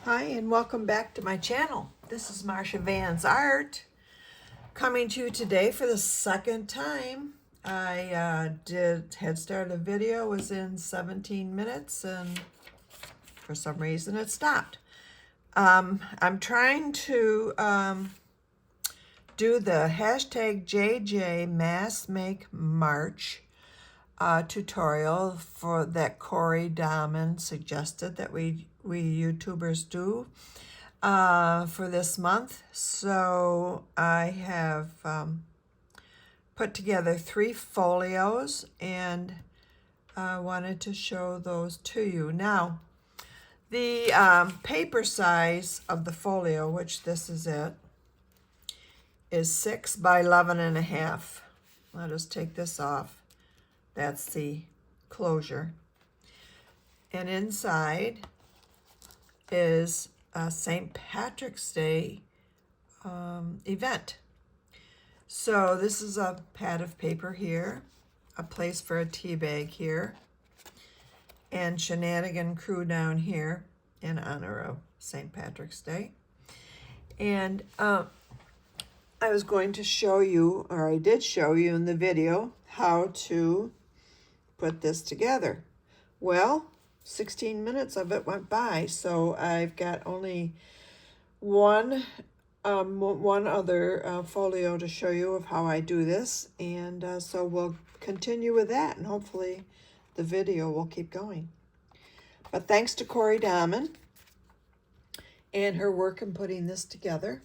Hi and welcome back to my channel. This is Marcia Van's Art coming to you today for the second time. I had started a video, was in 17 minutes, and for some reason it stopped. I'm trying to do the hashtag JJ Mass Make March tutorial for that Corey Dahman suggested that we YouTubers do for this month. So I have put together 3 folios and I wanted to show those to you. Now, the paper size of the folio, which this is it, is 6 by 11.5. I'll just take this off. That's the closure. And inside is a St. Patrick's Day event. So this is a pad of paper here, a place for a tea bag here, and Shenanigan Crew down here in honor of St. Patrick's Day. And I was going to show you, or I did show you in the video, how to put this together. Well, 16 minutes of it went by, so I've got only one other folio to show you of how I do this, and so we'll continue with that, and hopefully the video will keep going. But thanks to Corey Dahman and her work in putting this together.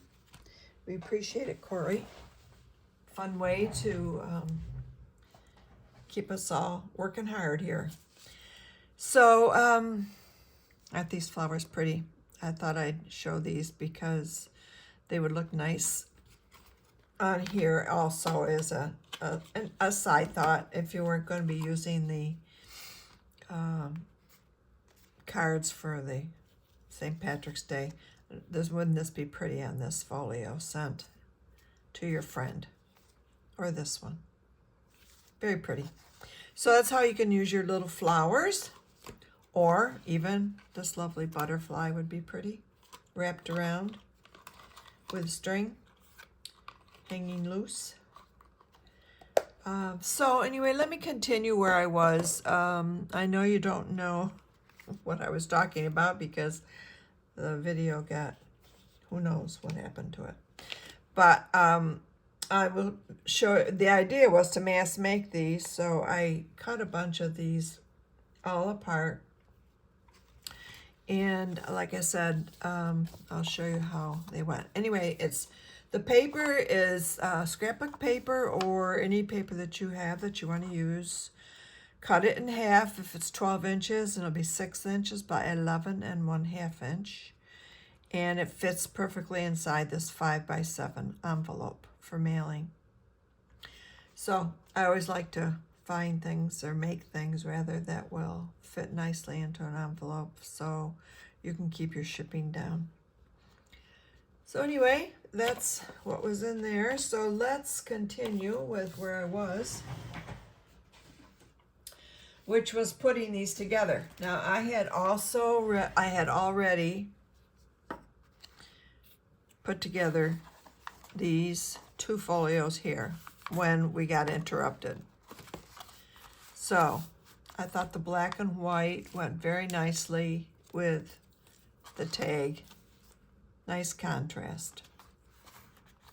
We appreciate it, Corey. Fun way to keep us all working hard here. So, aren't these flowers pretty? I thought I'd show these because they would look nice on here also as a side thought if you weren't going to be using the cards for the St. Patrick's Day. Wouldn't this be pretty on this folio sent to your friend? Or this one. Very pretty. So that's how you can use your little flowers, or even this lovely butterfly would be pretty, wrapped around with string, hanging loose. So anyway, let me continue where I was. I know you don't know what I was talking about because the video got, who knows what happened to it. But I will show, the idea was to mass make these, so I cut a bunch of these all apart. And like I said, I'll show you how they went. Anyway, the paper is scrapbook paper or any paper that you have that you want to use. Cut it in half if it's 12 inches, and it'll be 6 inches by 11 1/2 inch. And it fits perfectly inside this 5 by 7 envelope for mailing. So I always like to find things or make things rather that will fit nicely into an envelope so you can keep your shipping down. So anyway, that's what was in there. So let's continue with where I was, which was putting these together. Now I had already put together these 2 folios here when we got interrupted. So I thought the black and white went very nicely with the tag. Nice contrast.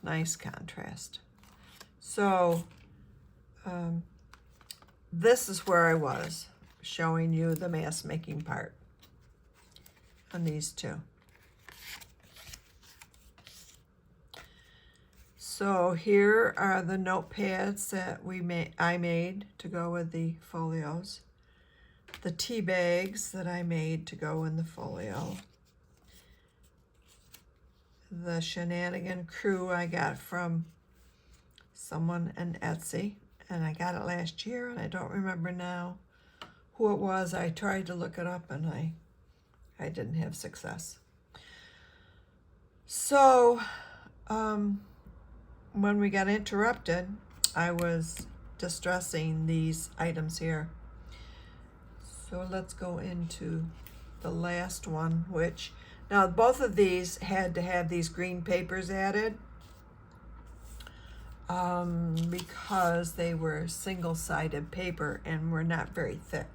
Nice contrast. So this is where I was, showing you the mass making part on these 2. So here are the notepads that I made to go with the folios. The tea bags that I made to go in the folio. The Shenanigan Crew I got from someone in Etsy, and I got it last year, and I don't remember now who it was. I tried to look it up, and I didn't have success. So, when we got interrupted, I was distressing these items here. So let's go into the last one, which Now, both of these had to have these green papers added because they were single-sided paper and were not very thick.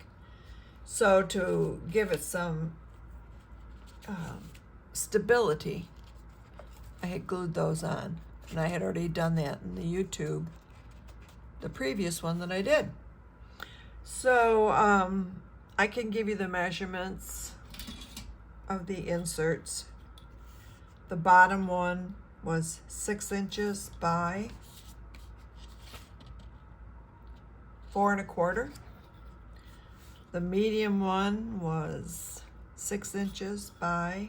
So to give it some stability, I had glued those on, and I had already done that in the YouTube, the previous one that I did. So I can give you the measurements of the inserts. The bottom one was 6 inches by 4 1/4. The medium one was 6 inches by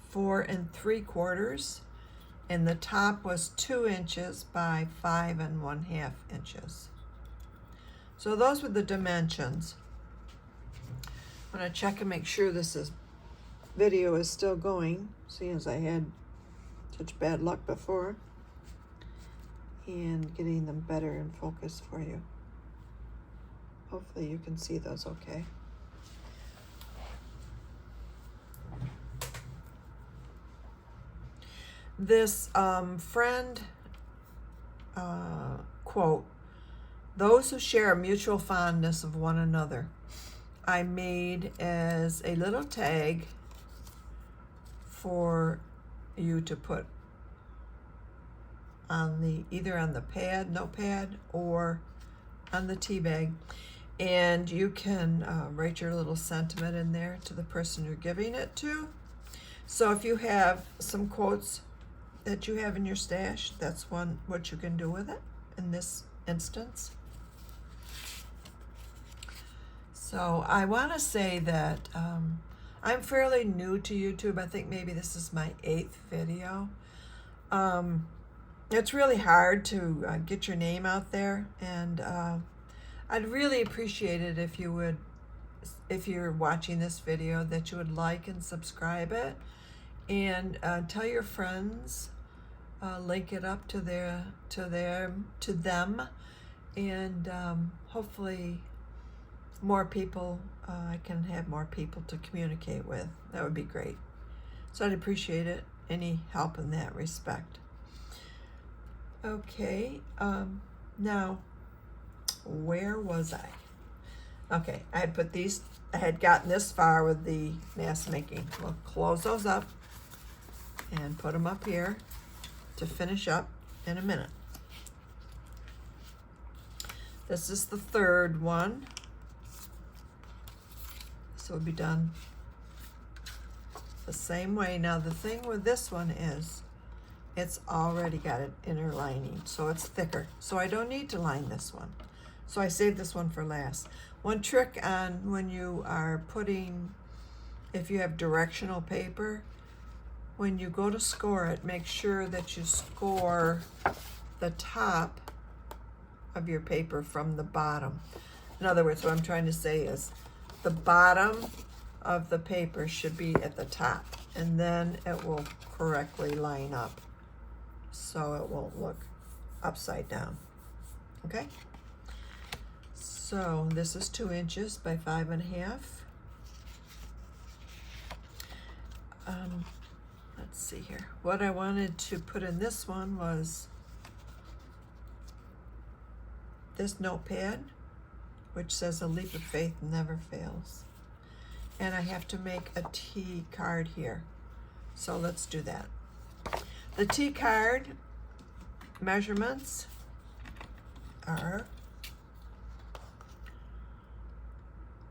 4 3/4, and the top was 2 inches by 5 1/2 inches. So those were the dimensions. I'm going to check and make sure this video is still going, seeing as I had such bad luck before, and getting them better in focus for you. Hopefully you can see those okay. This friend quote, "Those who share a mutual fondness of one another," I made as a little tag for you to put on either on the notepad or on the tea bag, and you can write your little sentiment in there to the person you're giving it to. So if you have some quotes that you have in your stash, that's what you can do with it in this instance. So I want to say that I'm fairly new to YouTube. I think maybe this is my 8th video. It's really hard to get your name out there, and I'd really appreciate it if you would, if you're watching this video, that you would like and subscribe it, and tell your friends, link it up to them, and hopefully more people, I can have more people to communicate with. That would be great. So I'd appreciate it, any help in that respect. Okay, now, where was I? Okay, I had gotten this far with the mask making. We'll close those up and put them up here to finish up in a minute. This is the 3rd one. So it'll be done the same way. Now the thing with this one is it's already got an inner lining, so it's thicker. So I don't need to line this one. So I saved this one for last. One trick on when you are putting, if you have directional paper, when you go to score it, make sure that you score the top of your paper from the bottom. In other words, what I'm trying to say is the bottom of the paper should be at the top, and then it will correctly line up, so it won't look upside down. Okay? So this is 2 inches by 5 1/2. Let's see here. What I wanted to put in this one was this notepad, which says "A leap of faith never fails." And I have to make a T card here. So let's do that. The T card measurements are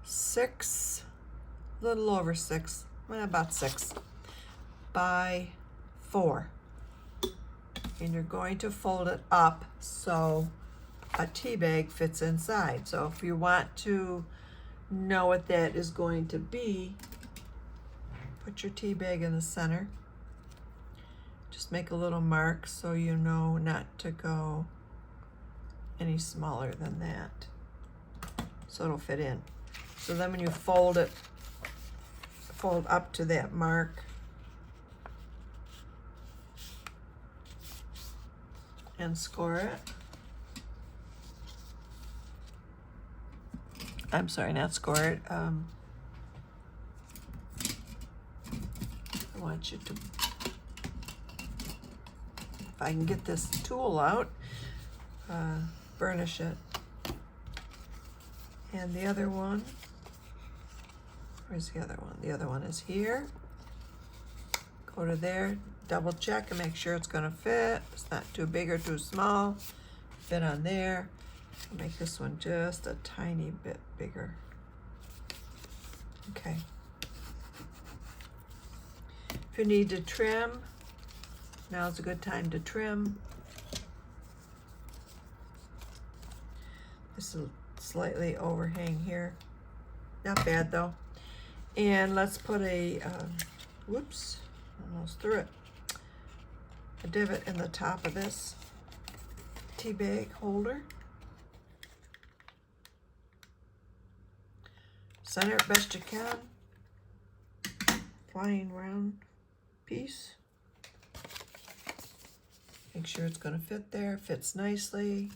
6, a little over 6, well, about 6 by 4. And you're going to fold it up so a tea bag fits inside. So if you want to know what that is going to be, put your tea bag in the center. Just make a little mark so you know not to go any smaller than that, so it'll fit in. So then when you fold it, fold up to that mark and score it. I'm sorry, not score it, want you to, if I can get this tool out, burnish it. And the other one, where's the other one? The other one is here. Go to there, double check and make sure it's gonna fit. It's not too big or too small. Fit on there. I'll make this one just a tiny bit bigger. Okay. If you need to trim, now's a good time to trim. This is slightly overhang here. Not bad though. And let's put a, whoops, almost threw it. A divot in the top of this tea bag holder. Center it best you can. Flying round piece. Make sure it's going to fit there. Fits nicely.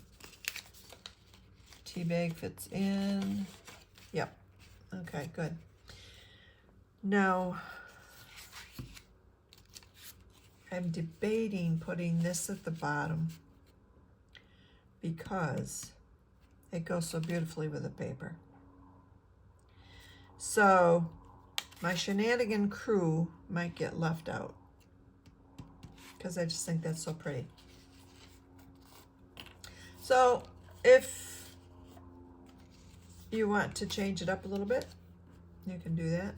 Tea bag fits in. Yep. Okay, good. Now, I'm debating putting this at the bottom because it goes so beautifully with the paper. So my shenanigan crew might get left out because I just think that's so pretty. So if you want to change it up a little bit, you can do that.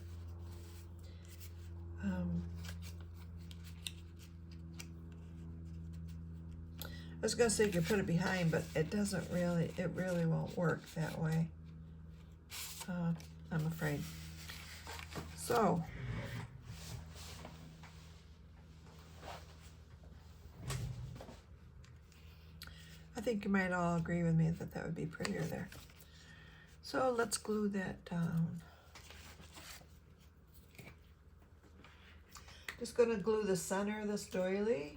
I was gonna say you could put it behind, but it doesn't really, it really won't work that way. I'm afraid. So, I think you might all agree with me that that would be prettier there. So let's glue that down. Just gonna glue the center of this doily.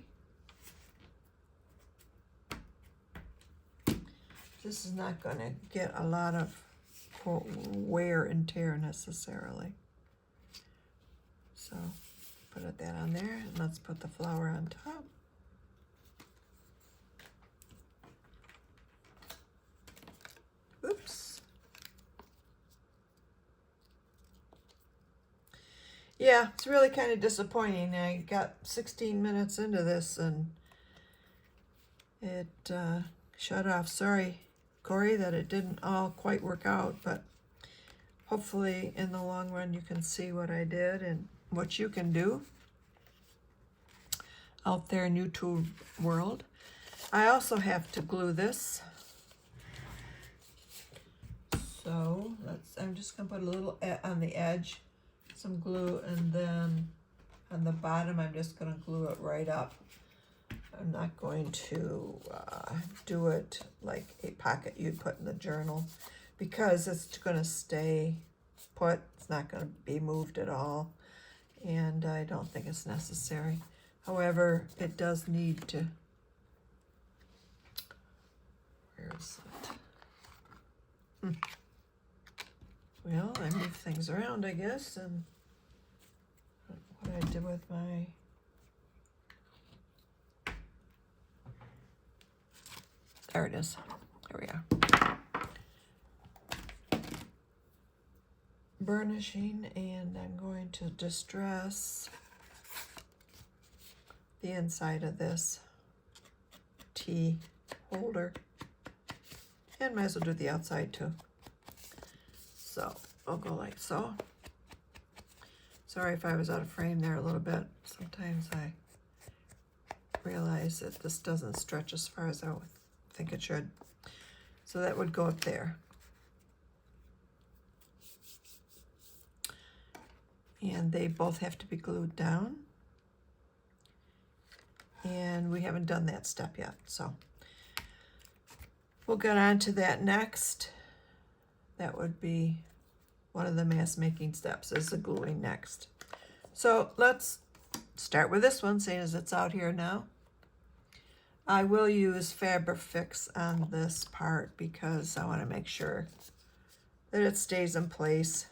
This is not gonna get a lot of quote wear and tear necessarily. So put that on there and let's put the flower on top. Oops. Yeah, it's really kind of disappointing. I got 16 minutes into this and it shut off. Sorry, Corey, that it didn't all quite work out, but hopefully in the long run you can see what I did and what you can do out there in YouTube world. I also have to glue this. So I'm just gonna put a little on the edge, some glue, and then on the bottom I'm just gonna glue it right up. I'm not going to do it like a pocket you'd put in the journal because it's gonna stay put. It's not gonna be moved at all, and I don't think it's necessary. However, it does need to, where is it? Well, I move things around, I guess, and what I did with my, there it is. There we are. Burnishing, and I'm going to distress the inside of this tea holder, and might as well do the outside too. So I'll go like so. Sorry if I was out of frame there a little bit. Sometimes I realize that this doesn't stretch as far as I would think it should. So that would go up there. And they both have to be glued down. And we haven't done that step yet, so we'll get on to that next. That would be one of the mask making steps, is the gluing next. So let's start with this one, seeing as it's out here now. I will use Fabric Fix on this part because I want to make sure that it stays in place.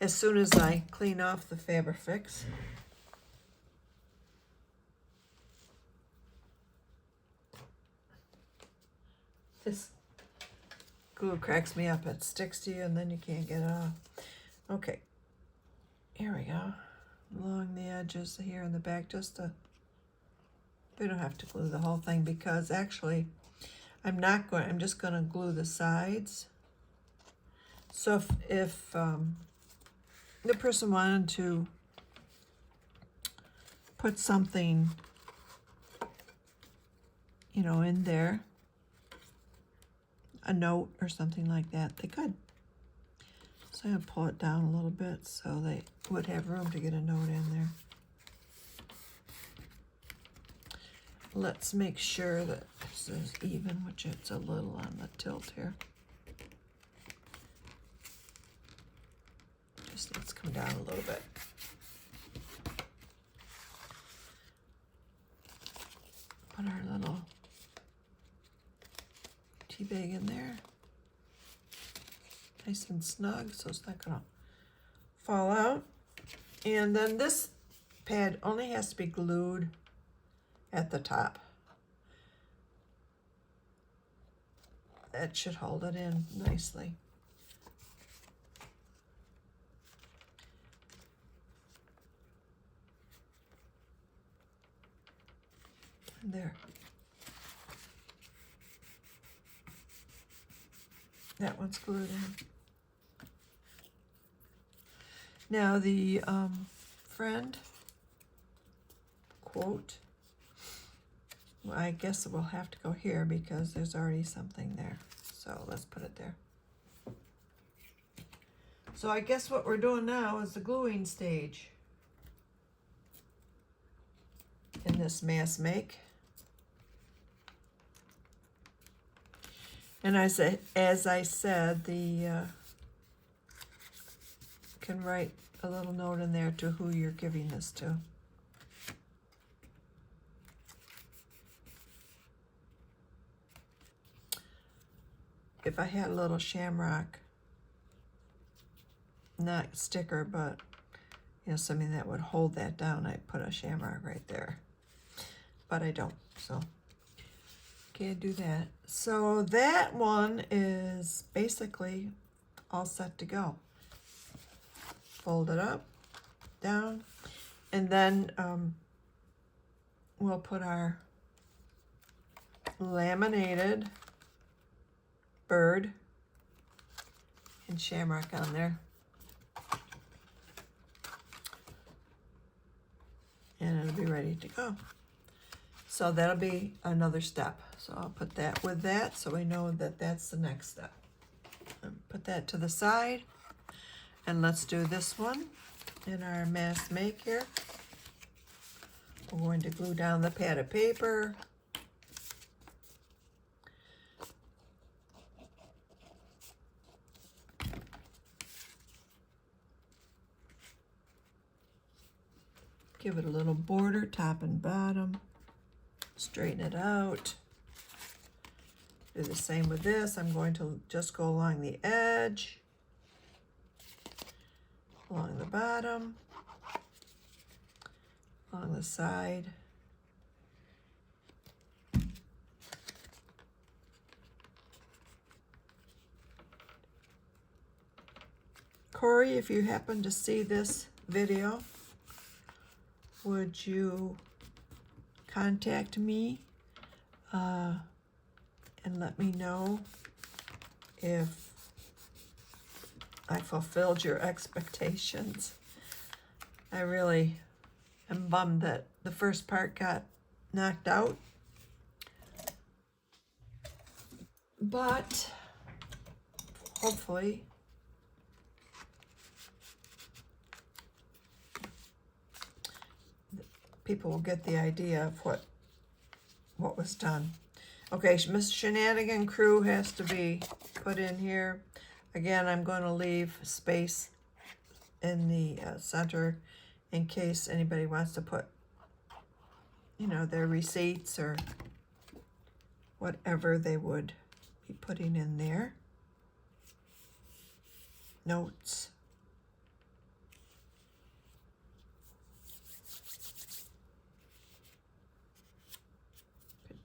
as soon as I clean off the Fabrifix. This glue cracks me up. It sticks to you and then you can't get it off. Okay, here we go. Along the edges here in the back, just to, we don't have to glue the whole thing because actually I'm just going to glue the sides. So if the person wanted to put something, you know, in there, a note or something like that, they could. So I'm going to pull it down a little bit so they would have room to get a note in there. Let's make sure that this is even, which it's a little on the tilt here. Just needs to come down a little bit. Put our little tea bag in there. Nice and snug so it's not going to fall out. And then this pad only has to be glued at the top. That should hold it in nicely. And there. That one's glued in. Now the friend quote, well, I guess it will have to go here because there's already something there. So let's put it there. So I guess what we're doing now is the gluing stage in this mass make. And as I said, the can write a little note in there to who you're giving this to. If I had a little shamrock, not sticker, but you know, something that would hold that down, I'd put a shamrock right there. But I don't, so can't do that. So that one is basically all set to go. Fold it up, down, and then we'll put our laminated bird and shamrock on there. And it'll be ready to go. So that'll be another step. So I'll put that with that so we know that that's the next step. Put that to the side. And let's do this one in our mass make here. We're going to glue down the pad of paper. Give it a little border, top and bottom. Straighten it out. Do the same with this. I'm going to just go along the edge, along the bottom, along the side. Corey, if you happen to see this video, would you contact me and let me know if I fulfilled your expectations? I really am bummed that the first part got knocked out, but hopefully people will get the idea of what was done. Okay, Miss Shenanigan Crew has to be put in here. Again, I'm going to leave space in the center in case anybody wants to put, you know, their receipts or whatever they would be putting in there. Notes.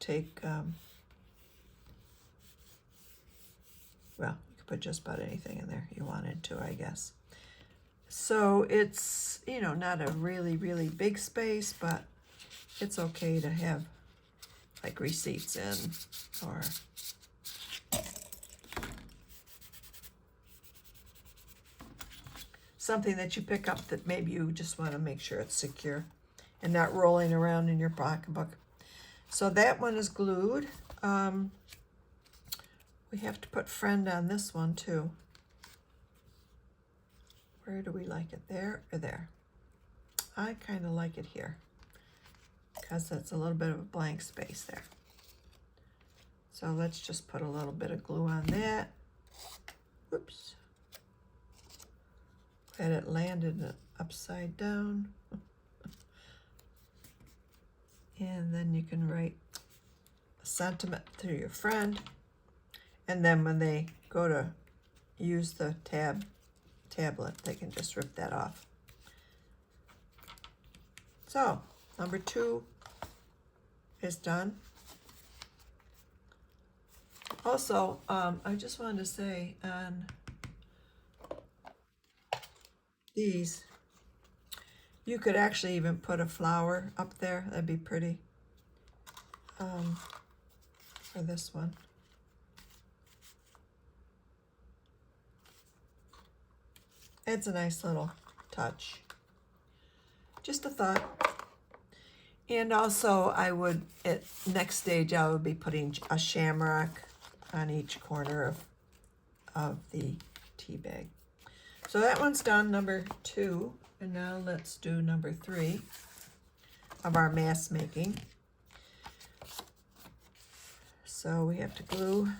take, well, you could put just about anything in there you wanted to, I guess. So it's, you know, not a really, really big space, but it's okay to have like receipts in, or something that you pick up that maybe you just want to make sure it's secure and not rolling around in your pocketbook. So that one is glued. We have to put friend on this one too. Where do we like it? There or there? I kind of like it here because that's a little bit of a blank space there. So let's just put a little bit of glue on that. Whoops. Glad it landed upside down. And then you can write a sentiment to your friend. And then when they go to use the tablet, they can just rip that off. So, number 2 is done. Also, I just wanted to say on these, you could actually even put a flower up there. That'd be pretty. For this one. It's a nice little touch. Just a thought. And also I would, at next stage, I would be putting a shamrock on each corner of the tea bag. So that one's done, number 2. And now let's do number 3 of our mask making. So we have to glue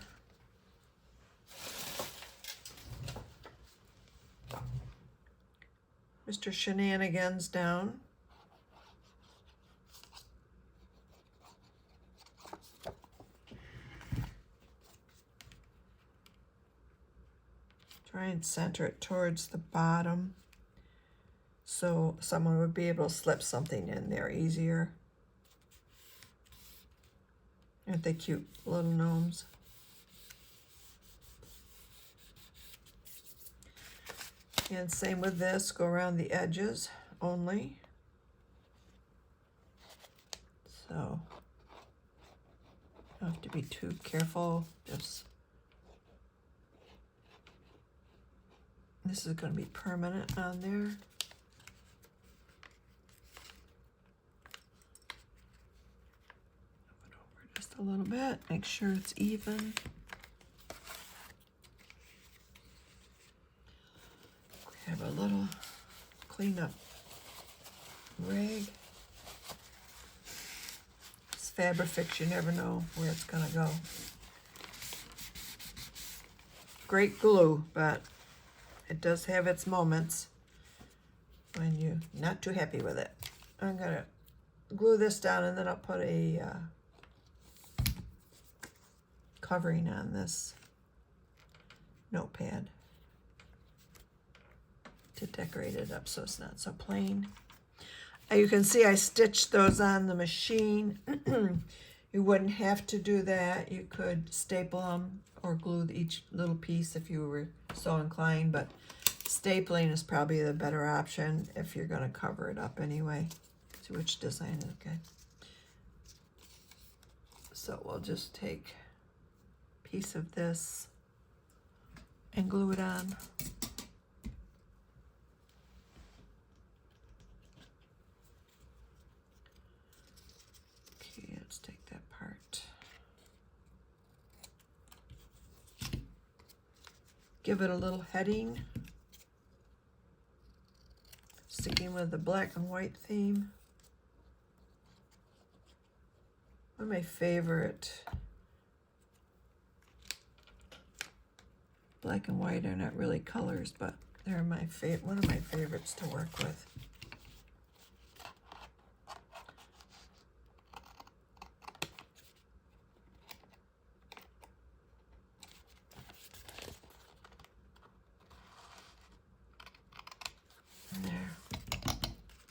Mr. Shenanigans down. Try and center it towards the bottom so someone would be able to slip something in there easier. Aren't they cute little gnomes? And same with this, go around the edges only. So, don't have to be too careful. Just, this is going to be permanent on there. Put it over just a little bit, make sure it's even. Have a little cleanup rag. It's Fabrifix, you never know where it's gonna go. Great glue, but it does have its moments when you're not too happy with it. I'm gonna glue this down and then I'll put a covering on this notepad to decorate it up so it's not so plain. You can see I stitched those on the machine. You wouldn't have to do that. You could staple them or glue each little piece if you were so inclined, but stapling is probably the better option if you're going to cover it up anyway. See which design is okay. So we'll just take a piece of this and glue it on. Let's take that part. Give it a little heading. Sticking with the black and white theme. One of my favorite. Black and white are not really colors, but they're my one of my favorites to work with.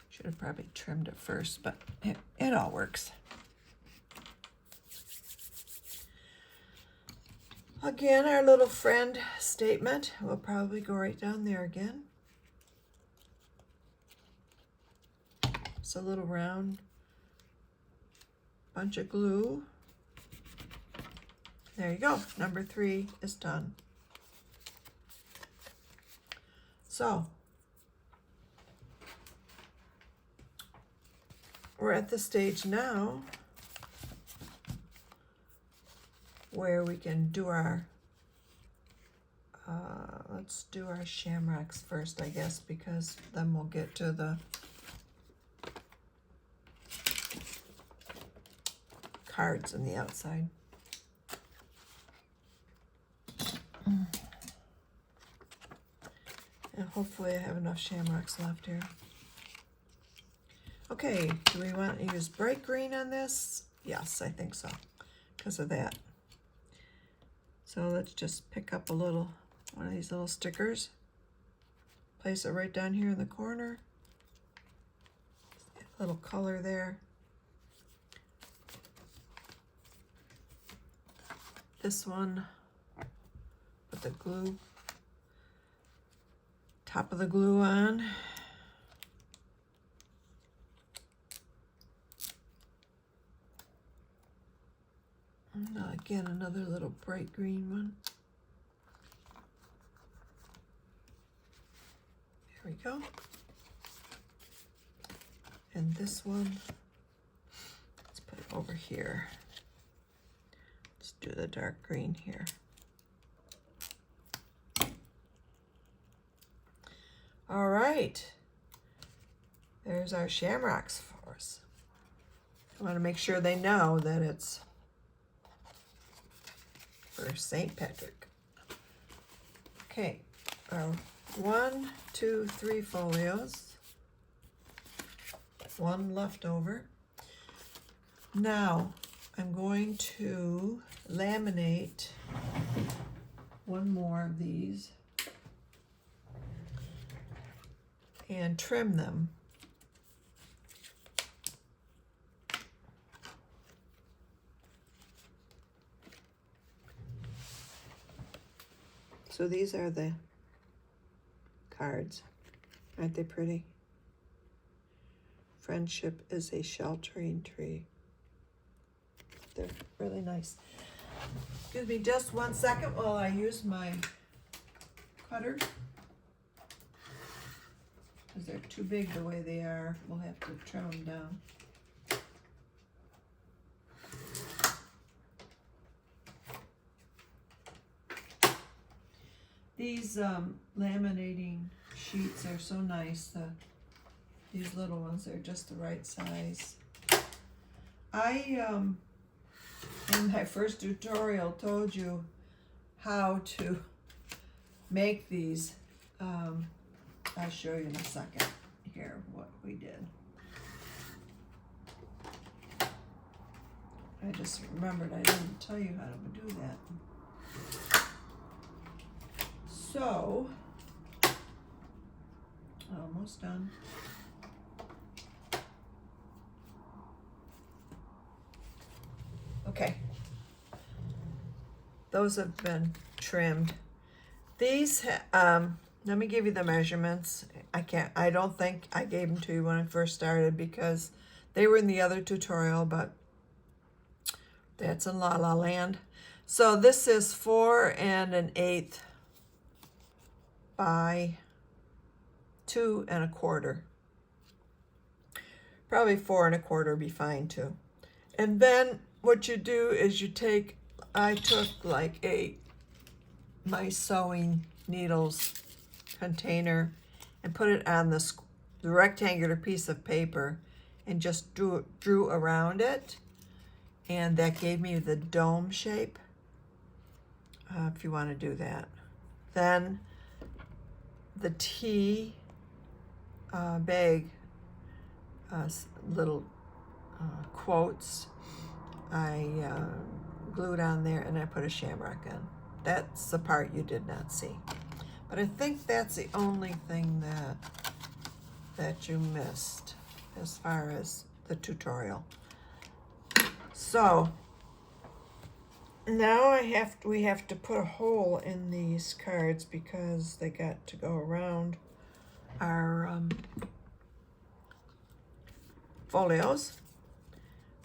Should have probably trimmed it first, but it all works. Again, our little friend statement will probably go right down there again. It's a little round bunch of glue. There you go. Number 3 is done. So, we're at the stage now where we can do our, let's do our shamrocks first, I guess, because then we'll get to the cards on the outside. And hopefully I have enough shamrocks left here. Okay, do we want to use bright green on this? Yes, I think so, because of that. So let's just pick up one of these little stickers. Place it right down here in the corner. A little color there. This one, put the glue, top of the glue on. And again, another little bright green one. There we go. And this one, let's put it over here. Let's do the dark green here. All right. There's our shamrocks for us. I want to make sure they know that it's for St. Patrick. Okay, our 1, 2, 3 folios. 1 left over. Now I'm going to laminate 1 more of these and trim them. So these are the cards. Aren't they pretty? Friendship is a sheltering tree. They're really nice. Excuse me just 1 second while I use my cutter. Because they're too big the way they are. We'll have to trim them down. These laminating sheets are so nice. These little ones are just the right size. I, in my first tutorial, told you how to make these. I'll show you in a second here what we did. I just remembered I didn't tell you how to do that. So, almost done. Okay, those have been trimmed. These, let me give you the measurements. I don't think I gave them to you when I first started because they were in the other tutorial, but that's in La La Land. So this is 4 1/8 by 2 1/4. Probably 4 1/4 would be fine too. And then what you do is you take, I took like my sewing needles container and put it on the rectangular piece of paper and just drew around it. And that gave me the dome shape, if you want to do that. Then the tea bag little quotes I glued on there, and I put a shamrock in. That's the part you did not see. But I think that's the only thing that you missed as far as the tutorial. So now we have to put a hole in these cards because they got to go around our folios.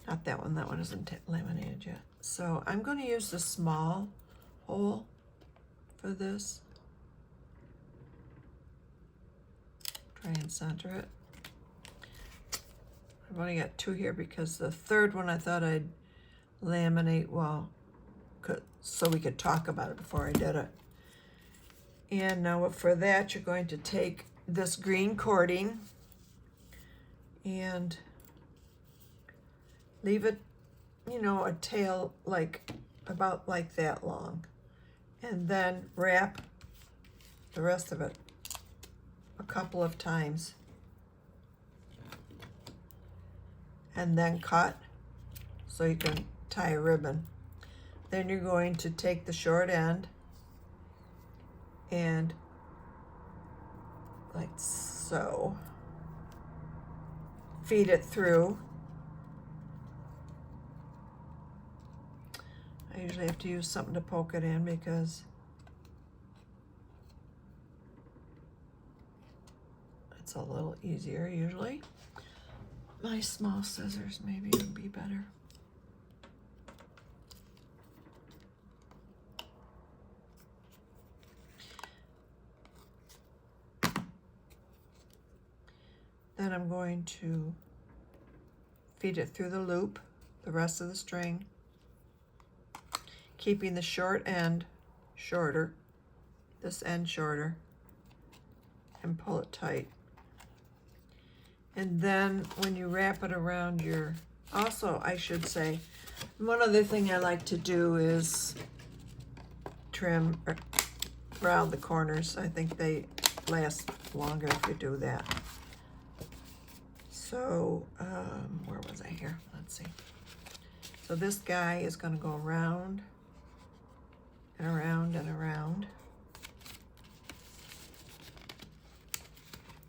Not that one isn't laminated yet. So I'm going to use the small hole for this. Try and center it. I've only got 2 here because the third one I thought I'd laminate so we could talk about it before I did it. And now for that, you're going to take this green cording and leave it, a tail about like that long, and then wrap the rest of it a couple of times, and then cut so you can tie a ribbon. Then you're going to take the short end and like so feed it through. I usually have to use something to poke it in because it's a little easier usually. My small scissors maybe would be better. Then I'm going to feed it through the loop, the rest of the string, keeping the short end shorter, this end shorter, and pull it tight. And then when you wrap it around also I should say, one other thing I like to do is trim around the corners. I think they last longer if you do that. So, where was I here? Let's see. So this guy is going to go around and around and around.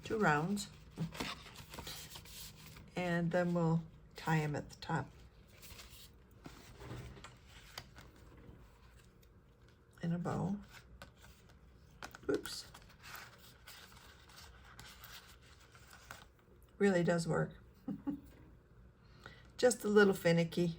2 rounds. And then we'll tie him at the top. In a bow. Oops. Really does work. Just a little finicky.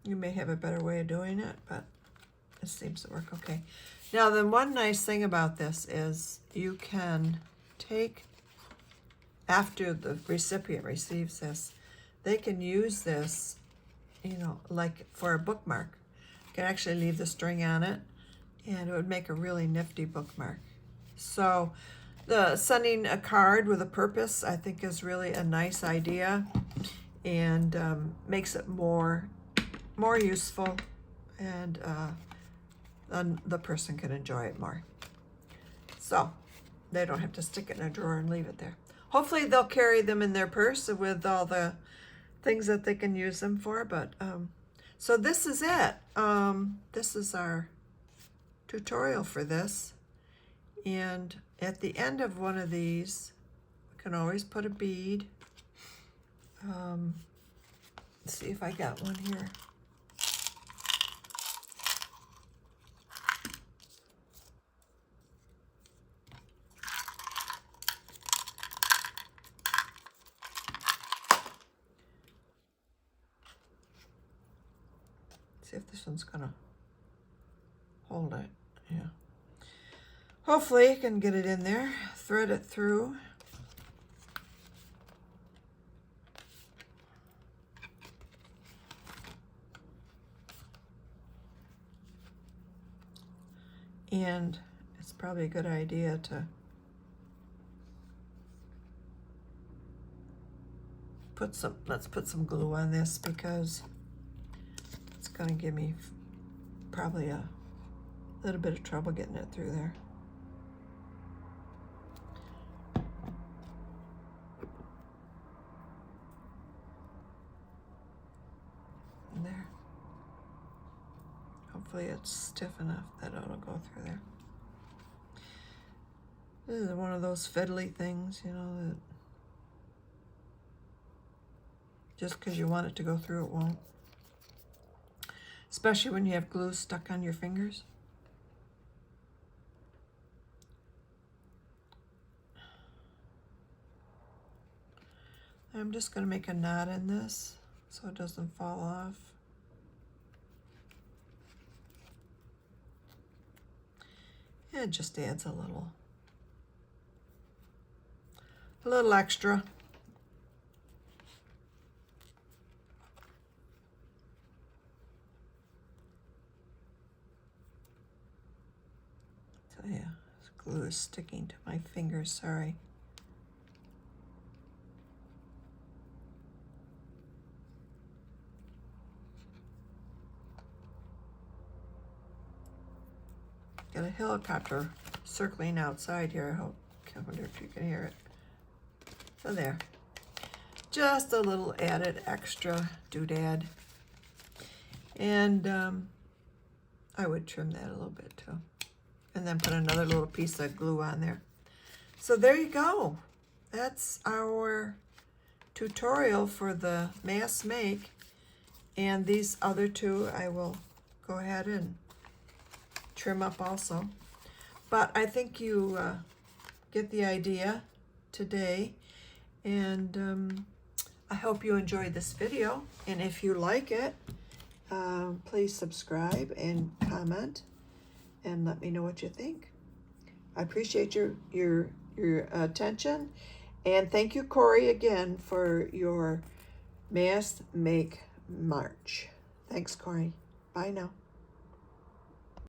You may have a better way of doing it, but it seems to work okay. Now, then one nice thing about this is you can take, after the recipient receives this, they can use this, like for a bookmark. You can actually leave the string on it, and it would make a really nifty bookmark. So the sending a card with a purpose, I think, is really a nice idea, and makes it more useful, and then the person can enjoy it more. So they don't have to stick it in a drawer and leave it there. Hopefully they'll carry them in their purse with all the things that they can use them for. But so this is it. This is our tutorial for this. And at the end of one of these, we can always put a bead. Let's see if I got one here. See if this one's gonna hold it. Yeah. Hopefully you can get it in there. Thread it through. And it's probably a good idea to let's put some glue on this, because it's going to give me probably a little bit of trouble getting it through there. And there. Hopefully it's stiff enough that it'll go through there. This is one of those fiddly things, that Just because you want it to go through, it won't. Especially when you have glue stuck on your fingers. I'm just going to make a knot in this so it doesn't fall off. It just adds a little extra. So yeah, this glue is sticking to my fingers, sorry. Got a helicopter circling outside here. I wonder if you can hear it. So there. Just a little added extra doodad. And I would trim that a little bit too. And then put another little piece of glue on there. So there you go. That's our tutorial for the mass make. And these other two I will go ahead and trim up also. But I think you get the idea today. And I hope you enjoyed this video. And if you like it, please subscribe and comment and let me know what you think. I appreciate your attention. And thank you, Corey, again for your mass make march. Thanks, Corey. Bye now.